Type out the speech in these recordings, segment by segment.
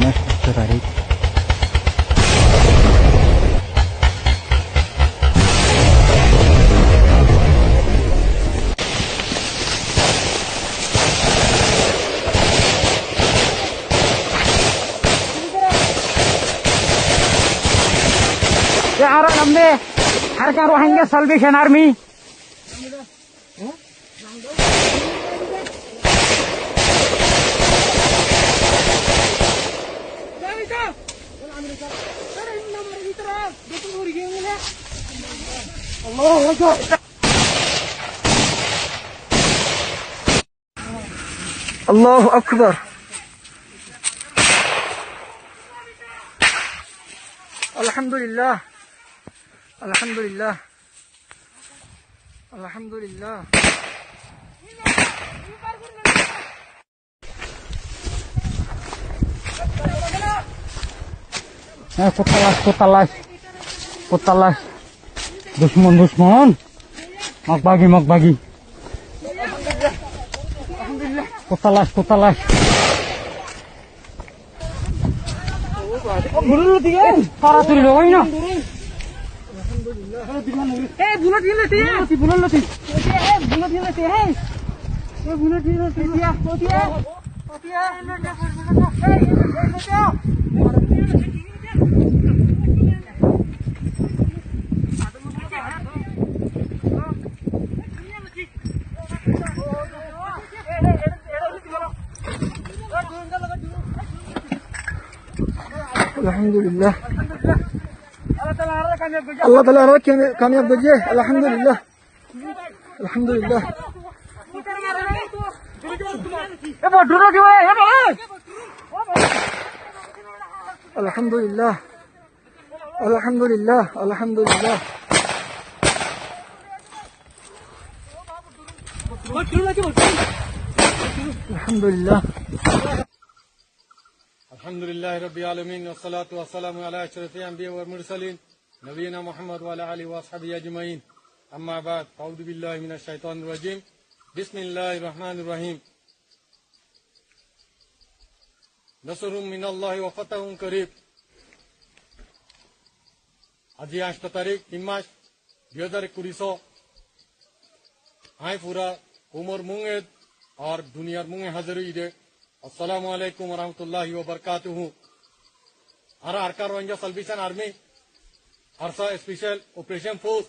Nós capturarei. Ya arah namde harga Rohingya Salvation Army. Allahu Akbar. Alhamdulillah. Alhamdulillah. Alhamdulillah. Putalas. Dushmon. Mak bagi. Putalas. Bunuh dia. Para turi logoy na. Bunuh dia. Alhamdulillah. Allah Taala कामयाब कीजिए अल्हम्दुलिल्लाह अल्हम्दुलिल्लाह अल्हम्दुलिल्लाह अल्हम्दुलिल्लाह अल्हम्दुलिल्लाह अल्हम्दुलिल्लाह अल्हम्दुलिल्लाह रब्बिल आलमीन वस्सलातु वस्सलामु अला अशरफिल अंबिया वल मुरसलीन नबीना मुहम्मद व अला आलिहि व अस्हाबिहि अजमईन अम्मा बाद अऊज़ु बिल्लाहि मिनश शैतानिर रजीम बिस्मिल्लाहिर रहमानिर रहीम नसरुम मिनल्लाहि व फतहुन करीब আজি 8 তারিখ 3 মাস 2021 আই পুরা উমর মুঙে আর দুনিয়ার মুঙে হাজির ইদে अस्सलामु अलैकुम वरहमतुल्लाहि वबरकातुहू आरा आरकार रोहिंग्या सल्वेशन आर्मी आरसा स्पेशल ऑपरेशन फोर्स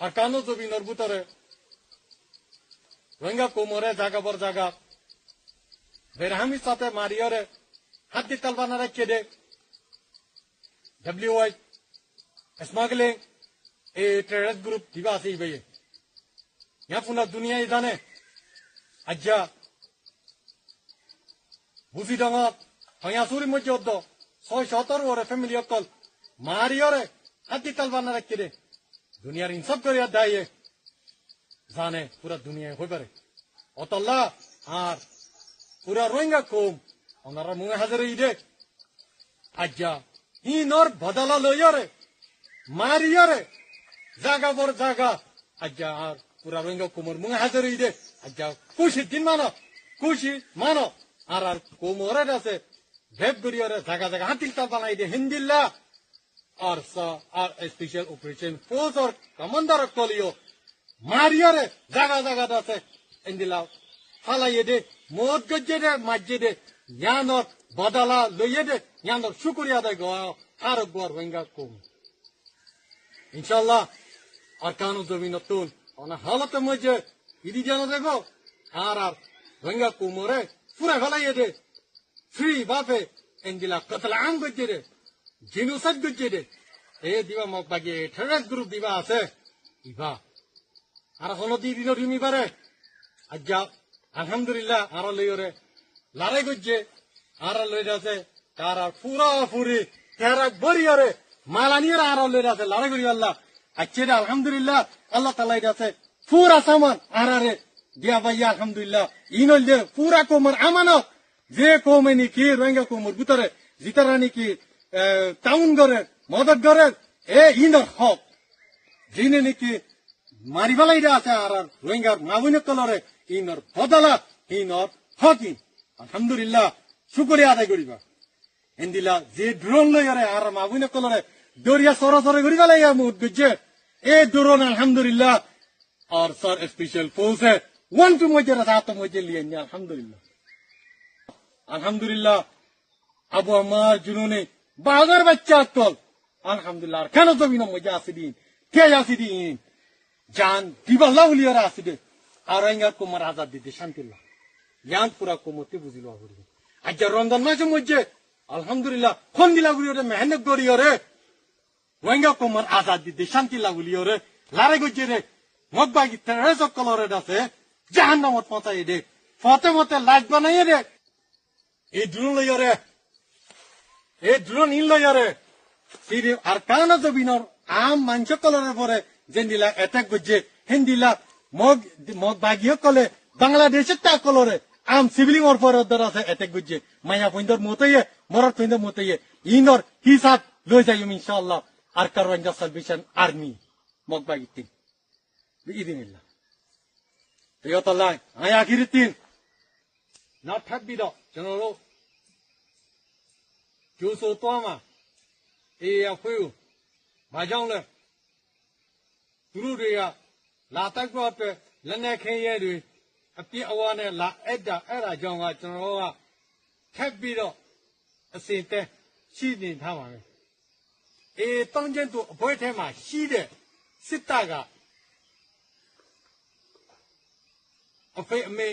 आरकानो जो भी नरबुतरे रोहिंग्या कोमरे जागा बर जागा बेरहमी साथे मारियरे हाथी तलवाना रखे दे डब्ल्यूआई स्मगलिंग ए टेररिस्ट ग्रुप दिवासी भैया यहाँ पुनः दुनिया इधाने अज्जा बुफिडंगत हयासुरी मध्योद्द 617 ओरे फैमिली अकल मारियरे हाथी तलवाना रखे दे दुनियार इंसाफ करिया दाये जाने पूरा दुनिया होई पारे अतल्ला आर पूरा रोहिंग्या कोम ओनारा मुंगे हाजिर इदे आज्जा इनर बदला लयरे मारियरे जागा बर जागा आज्जा आर पूरा रोहिंग्या कोमर मुंगे हाजिर इदे आज्जा खुशी दिन मानो আর কোমরে আছে ভেব গরিয়রে জায়গা জায়গা হাতিল তা বানাই দে হিন্দিল্লা আর স্পেশাল অপারেশন ফোর্স আর কমান্ডার কলিও মারিয়রে জায়গা জায়গা আছে ইন্দিলা ফালাই দে মদ গজে দে মাজে দে জ্ঞানত বদলা লইয়ে দে জ্ঞানত শুকরিয়া দে গো আর গর ওয়েঙ্গা কম ইনশাআল্লাহ আর কানু জমিনতুন অনা হালত মজে ইদি জানো দেখো আর ওয়েঙ্গা কোমরে पूरा फैलाइए दे फ्री बापे इंदिला कतल आम गज्जे दे जिनुसद गज्जे दे ए दिवा मक बागे टेररिस्ट ग्रुप दिवा आसे इबा आरा होनो दी दिनो रिमी बारे अज्जा अल्हम्दुलिल्लाह आरा लयरे लारे गज्जे आरा लयदा से तारा पूरा पूरी तेरा बरियरे मालानियर आरा लयदा से लारे गरि अल्लाह अच्छे दे अल्हम्दुलिल्लाह अल्लाह ताला इदा से पूरा सामान आरा रे दिया भैया अल्हम्दुलिल्लाह इनोल दे पूरा कोमर अमानो जे कोमेनी की रोहिंग्या कोमर बुतरे जितरानी की टाउन गरे मदद गरे ए इनर हक जिने की मारी वालाई दा আছে আর রোহিঙ্গা মাবুনে কলরে ইনর বদলা ইনর হকি আলহামদুলিল্লাহ শুকরিয়া আদায় করিবা এন্দিলা যে ড্রোন লইয়ারে আর মাগুনে কলরে দরিয়া সরাসরি করি গেলে মুদ গজ্জে এ ড্রোন আলহামদুলিল্লাহ আর স্যার স্পেশাল ফোর্স এ ওয়ান টু মধ্যে রাত মধ্যে লিয়ে নি আলহামদুলিল্লাহ আলহামদুলিল্লাহ আবু আমার জুনুনে বাগার বাচ্চা কল আলহামদুলিল্লাহ কেন জমিন মধ্যে আসিদিন কে আসিদিন জান দিবাল্লাহ উলিয়ারা আসিদে আর আইঙ্গার কুমার আজাদ দিতে শান্তিল্লাহ ইয়ান পুরা কুমতে বুঝিল করিবে আজ রমজান মাসের মধ্যে আলহামদুলিল্লাহ কোন দিলা গুলিওরে মেহনত করিওরে ওয়াঙ্গা কুমার আজাদ দিতে শান্তিল্লাহ গুলিওরে লারে গজ্জে রে মগবাগি তেরে সকলরে দাসে জাহান্নামত পৌঁছাই দে ফতে মতে লাইট বানাইয়ে দে এই ড্রোন লইয়ারে এই ড্রোন ইন লইয়ারে সিরি আর কানা জবিনর আম মাংস কলরের পরে যেন্দিলা এটাক গজ্জে হিন্দিলা মগ বাগিও কলে বাংলাদেশের তা কলরে আম সিভিলিং ওর পরে ওদের আছে এটাক গজ্জে মায়া পইন্দর মতইয়ে মরার পইন্দর মতইয়ে ইনর হিসাব লই যাইম ইনশাআল্লাহ আর কারওয়াঞ্জা সালভেশন আর্মি মগ বাগিতে বিইদিনিল্লাহ তেয়তাল্লাহ আয় আখিরিতিন না থাকবি দ জনরো জোসো তোমা এই আফু বাজাংলে তুরু রেয়া লাতাক গপে লনে খেয়ে রে আপি আওয়ানে লা এডা এরাကြောင့်ကကျွန်တော်ကထက်ပြီးတော့အစင်တဲရှိနေထားပါမယ်တောင်းကျင်းသူအပွဲထဲမှာရှိတဲ့စစ်တပ်ကအဖေအမေ